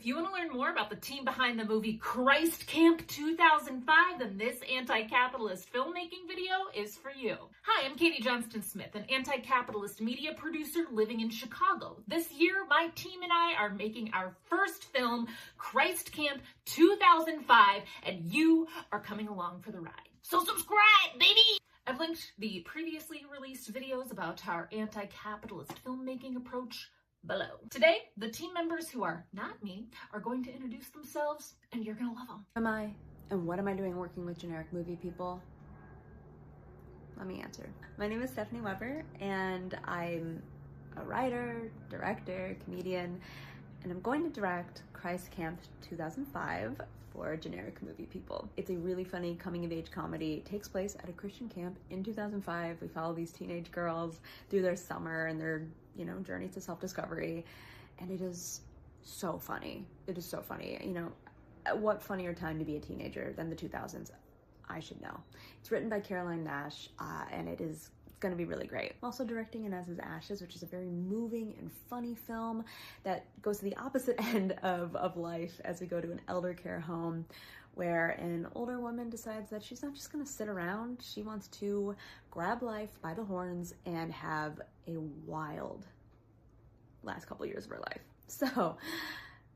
you want to learn more about the team behind the movie Christ Camp 2005, then this anti-capitalist filmmaking video is for you. Hi, I'm Katie Johnston-Smith, an anti-capitalist media producer living in Chicago. This year, my team and I are making our first film, Christ Camp 2005, and you are coming along for the ride. So subscribe, baby! I've linked the previously released videos about our anti-capitalist filmmaking approach below. Today, the team members who are not me are going to introduce themselves, and you're gonna love them. Who am I, and what am I doing working with generic movie people? Let me answer. My name is Stephanie Weber, and I'm a writer, director, comedian, and I'm going to direct Christ Camp 2005 for generic movie people. It's a really funny coming-of-age comedy. It takes place at a Christian camp in 2005. We follow these teenage girls through their summer and their, journey to self-discovery, and it is so funny. It is so funny. What funnier time to be a teenager than the 2000s? I should know. It's written by Nash, and it's going to be really great. I'm also directing In As His Ashes, which is a very moving and funny film that goes to the opposite end of life as we go to an elder care home where an older woman decides that she's not just going to sit around. She wants to grab life by the horns and have a wild last couple years of her life. So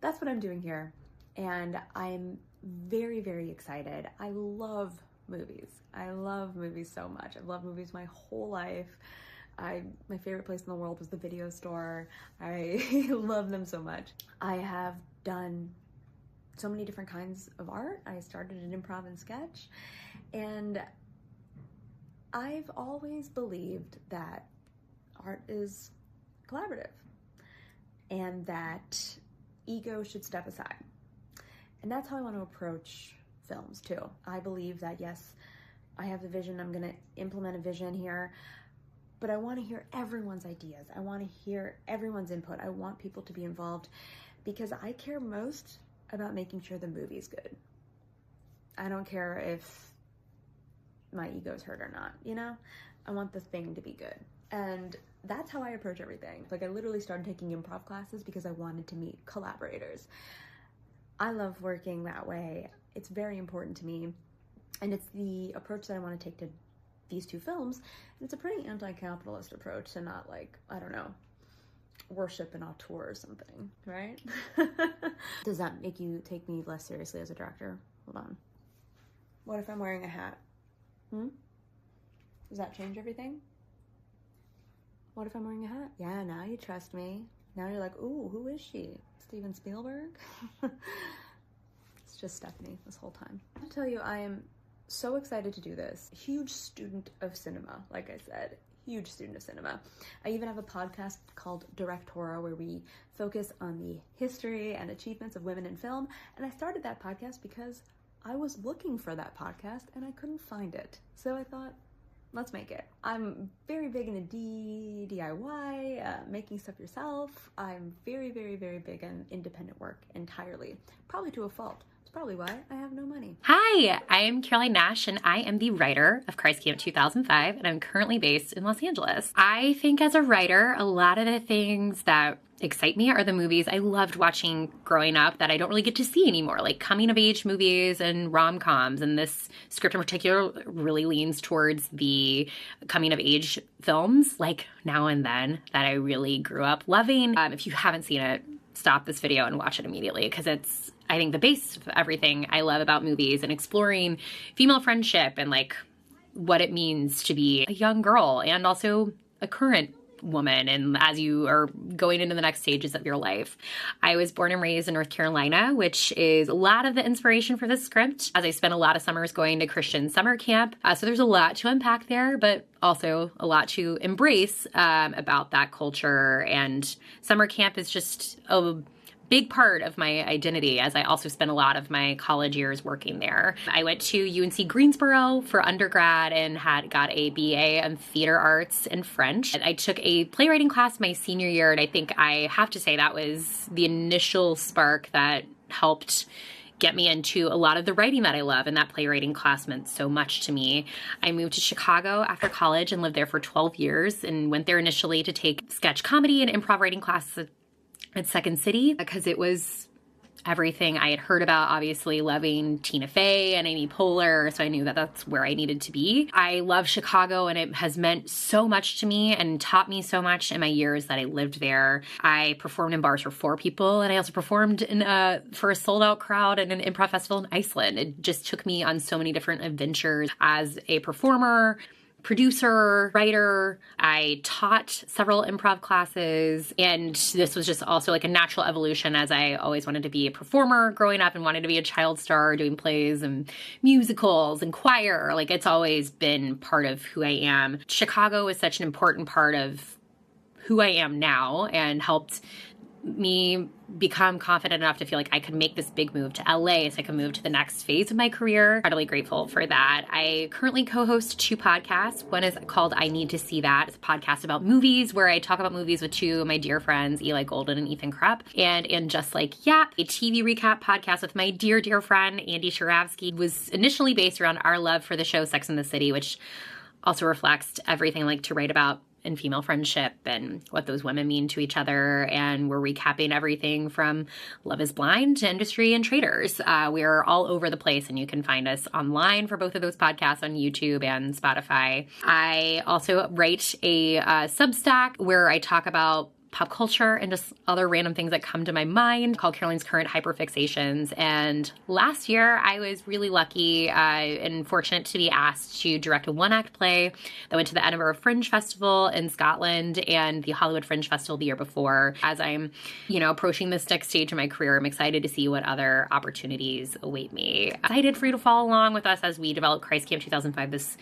that's what I'm doing here. And I'm very, very excited. I love movies. I love movies so much. I've loved movies my whole life. My favorite place in the world was the video store. I love them so much. I have done so many different kinds of art. I started an improv and sketch, and I've always believed that art is collaborative and that ego should step aside. And that's how I want to approach films too. I believe that, yes, I have the vision, I'm gonna implement a vision here, but I want to hear everyone's ideas. I want to hear everyone's input. I want people to be involved because I care most about making sure the movie's good. I don't care if my ego's hurt or not, I want the thing to be good. And that's how I approach everything. Like, I literally started taking improv classes because I wanted to meet collaborators. I love working that way. It's very important to me. And it's the approach that I want to take to these two films. And it's a pretty anti-capitalist approach to not, worship an auteur or something, right? Does that make you take me less seriously as a director? Hold on. What if I'm wearing a hat? Does that change everything? What if I'm wearing a hat? Yeah, now you trust me. Now you're like, ooh, who is she? Steven Spielberg? It's just Stephanie this whole time. I'll tell you, I am so excited to do this. Huge student of cinema, like I said. Huge student of cinema. I even have a podcast called Directora where we focus on the history and achievements of women in film. And I started that podcast because I was looking for that podcast and I couldn't find it. So I thought, let's make it. I'm very big into DIY, making stuff yourself. I'm very, very, very big on independent work entirely, probably to a fault. Probably why I have no money. Hi, I am Caroline Nash, and I am the writer of Christ Camp 2005, and I'm currently based in Los Angeles. I think as a writer, a lot of the things that excite me are the movies I loved watching growing up that I don't really get to see anymore, like coming-of-age movies and rom-coms, and this script in particular really leans towards the coming-of-age films, like Now and Then, that I really grew up loving. If you haven't seen it, stop this video and watch it immediately, because it's, I think, the base of everything I love about movies and exploring female friendship and what it means to be a young girl and also a current woman, and as you are going into the next stages of your life. I was born and raised in North Carolina, which is a lot of the inspiration for this script, as I spent a lot of summers going to Christian summer camp. So there's a lot to unpack there, but also a lot to embrace about that culture. And summer camp is just a big part of my identity, as I also spent a lot of my college years working there. I went to UNC Greensboro for undergrad and got a BA in theater arts and French. I took a playwriting class my senior year, and I think I have to say that was the initial spark that helped get me into a lot of the writing that I love, and that playwriting class meant so much to me. I moved to Chicago after college and lived there for 12 years and went there initially to take sketch comedy and improv writing classes at Second City because it was everything I had heard about, obviously loving Tina Fey and Amy Poehler, so I knew that that's where I needed to be. I love Chicago, and it has meant so much to me and taught me so much in my years that I lived there. I performed in bars for 4 people, and I also performed for a sold-out crowd at an improv festival in Iceland. It just took me on so many different adventures as a performer, producer, writer. I taught several improv classes, and this was just also like a natural evolution, as I always wanted to be a performer growing up and wanted to be a child star doing plays and musicals and choir. Like, it's always been part of who I am. Chicago is such an important part of who I am now and helped me become confident enough to feel like I could make this big move to LA so I could move to the next phase of my career. Incredibly grateful for that. I currently co-host 2 podcasts. One is called I Need to See That. It's a podcast about movies where I talk about movies with 2 of my dear friends, Eli Golden and Ethan Krupp. And Just Like Yap, a TV recap podcast with my dear, dear friend, Andy Sharavsky, was initially based around our love for the show Sex and the City, which also reflects everything I like to write about in female friendship and what those women mean to each other. And we're recapping everything from Love is Blind to Industry and Traders. We're all over the place, and you can find us online for both of those podcasts on YouTube and Spotify. I also write a Substack where I talk about pop culture and just other random things that come to my mind, called Caroline's Current Hyperfixations. And last year, I was really lucky and fortunate to be asked to direct a 1-act play that went to the Edinburgh Fringe Festival in Scotland and the Hollywood Fringe Festival the year before. As I'm, approaching this next stage of my career, I'm excited to see what other opportunities await me. Excited for you to follow along with us as we develop Christ Camp 2005. This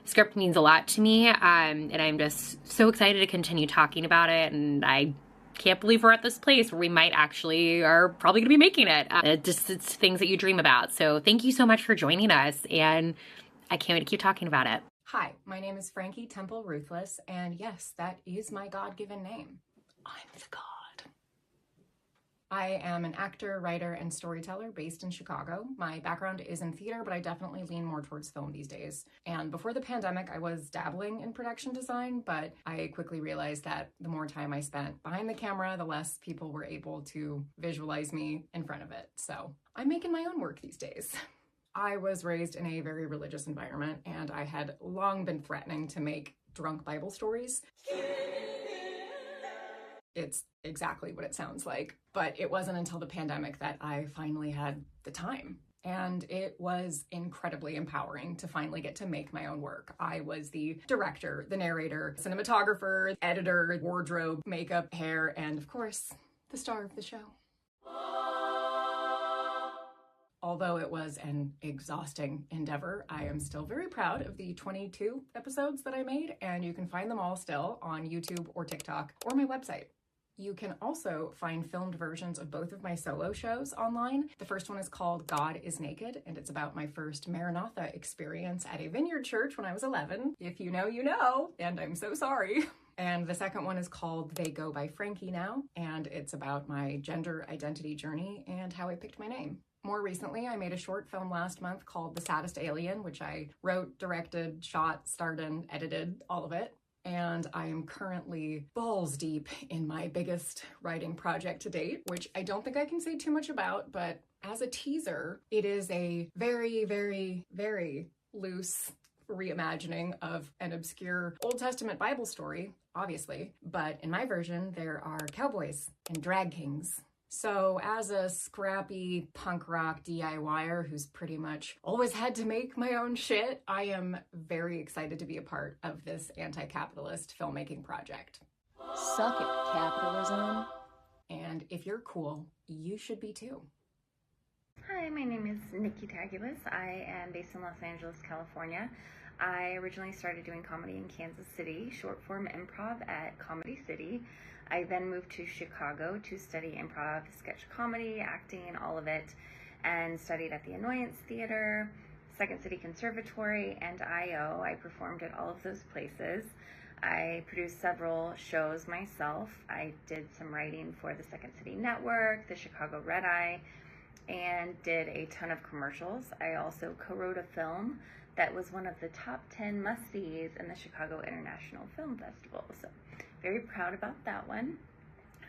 script means a lot to me, and I'm just so excited to continue talking about it, and I can't believe we're at this place where we might actually are probably going to be making it. It's things that you dream about. So thank you so much for joining us, and I can't wait to keep talking about it. Hi, my name is Frankie Temple Ruthless, and yes, that is my God-given name. I'm the God. I am an actor, writer, and storyteller based in Chicago. My background is in theater, but I definitely lean more towards film these days. And before the pandemic, I was dabbling in production design, but I quickly realized that the more time I spent behind the camera, the less people were able to visualize me in front of it. So I'm making my own work these days. I was raised in a very religious environment, and I had long been threatening to make drunk Bible stories. It's exactly what it sounds like, but it wasn't until the pandemic that I finally had the time. And it was incredibly empowering to finally get to make my own work. I was the director, the narrator, cinematographer, editor, wardrobe, makeup, hair, and of course, the star of the show. Although it was an exhausting endeavor, I am still very proud of the 22 episodes that I made, and you can find them all still on YouTube or TikTok or my website. You can also find filmed versions of both of my solo shows online. The first one is called God is Naked, and it's about my first Maranatha experience at a vineyard church when I was 11. If you know, you know, and I'm so sorry. And the second one is called They Go by Frankie Now, and it's about my gender identity journey and how I picked my name. More recently, I made a short film last month called The Saddest Alien, which I wrote, directed, shot, starred in, edited, all of it. And I am currently balls deep in my biggest writing project to date, which I don't think I can say too much about, but as a teaser, it is a very, very, very loose reimagining of an obscure Old Testament Bible story, obviously, but in my version, there are cowboys and drag kings. So as a scrappy punk rock DIYer who's pretty much always had to make my own shit, I am very excited to be a part of this anti-capitalist filmmaking project. Suck it, capitalism. And if you're cool, you should be too. Hi, my name is Nikki Taguilas. I am based in Los Angeles, California. I originally started doing comedy in Kansas City, short form improv at Comedy City. I then moved to Chicago to study improv, sketch comedy, acting, all of it, and studied at the Annoyance Theater, Second City Conservatory, and IO. I performed at all of those places. I produced several shows myself. I did some writing for the Second City Network, the Chicago Red Eye, and did a ton of commercials. I also co-wrote a film that was one of the top 10 must-sees in the Chicago International Film Festival. So very proud about that one.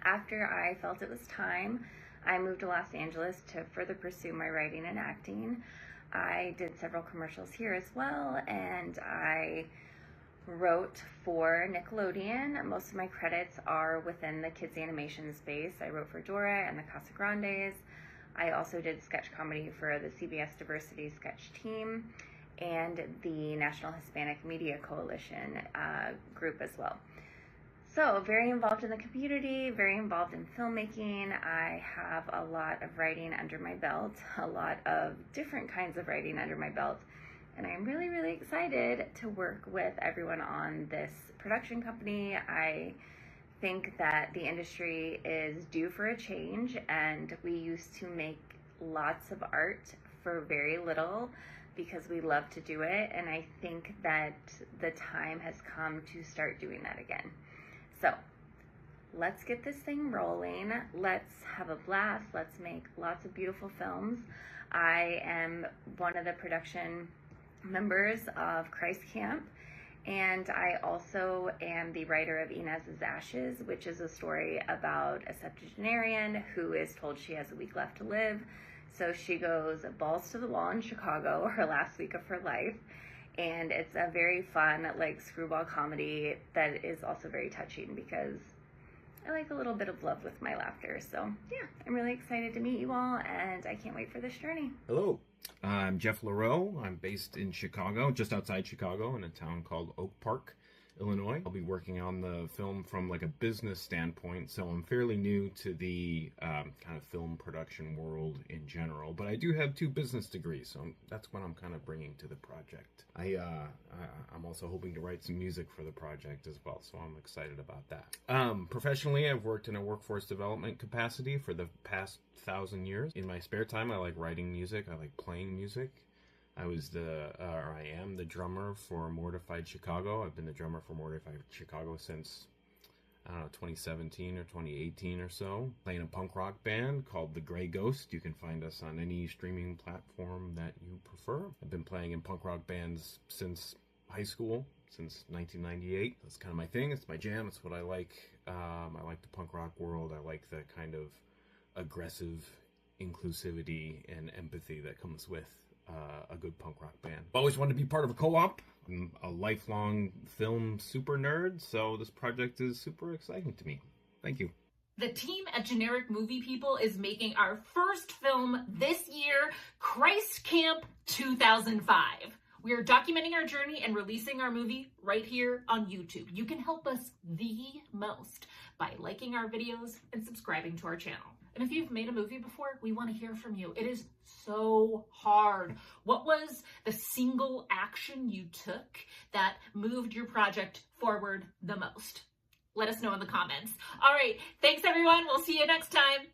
After I felt it was time, I moved to Los Angeles to further pursue my writing and acting. I did several commercials here as well, and I wrote for Nickelodeon. Most of my credits are within the kids animation space. I wrote for Dora and the Casa Grandes. I also did sketch comedy for the CBS Diversity Sketch Team and the National Hispanic Media Coalition group as well. So very involved in the community, very involved in filmmaking. I have a lot of writing under my belt, a lot of different kinds of writing under my belt. And I'm really, really excited to work with everyone on this production company. I think that the industry is due for a change, and we used to make lots of art for very little because we love to do it. And I think that the time has come to start doing that again. So let's get this thing rolling. Let's have a blast. Let's make lots of beautiful films. I am one of the production members of Christ Camp, and I also am the writer of Inez's Ashes, which is a story about a septuagenarian who is told she has a week left to live. So she goes balls to the wall in Chicago, her last week of her life. And it's a very fun, like, screwball comedy that is also very touching because I like a little bit of love with my laughter. So yeah, I'm really excited to meet you all, and I can't wait for this journey. Hello, I'm Jeff Lareau. I'm based in Chicago, just outside Chicago, in a town called Oak Park, Illinois. I'll be working on the film from like a business standpoint, so I'm fairly new to the kind of film production world in general, but I do have 2 business degrees, so that's what I'm kind of bringing to the project. I'm also hoping to write some music for the project as well, so I'm excited about that. Professionally, I've worked in a workforce development capacity for the past 1,000 years. In my spare time, I like writing music, I like playing music. I am the drummer for Mortified Chicago. I've been the drummer for Mortified Chicago since, I don't know, 2017 or 2018 or so. Playing a punk rock band called The Grey Ghost. You can find us on any streaming platform that you prefer. I've been playing in punk rock bands since high school, since 1998. That's kind of my thing. It's my jam. It's what I like. I like the punk rock world. I like the kind of aggressive inclusivity and empathy that comes with a good punk rock band. I've always wanted to be part of a co-op. I'm a lifelong film super nerd, so this project is super exciting to me. Thank you. The team at Generic Movie People is making our first film this year, Christ Camp 2005. We are documenting our journey and releasing our movie right here on YouTube. You can help us the most by liking our videos and subscribing to our channel. And if you've made a movie before, we want to hear from you. It is so hard. What was the single action you took that moved your project forward the most? Let us know in the comments. All right, thanks everyone. We'll see you next time.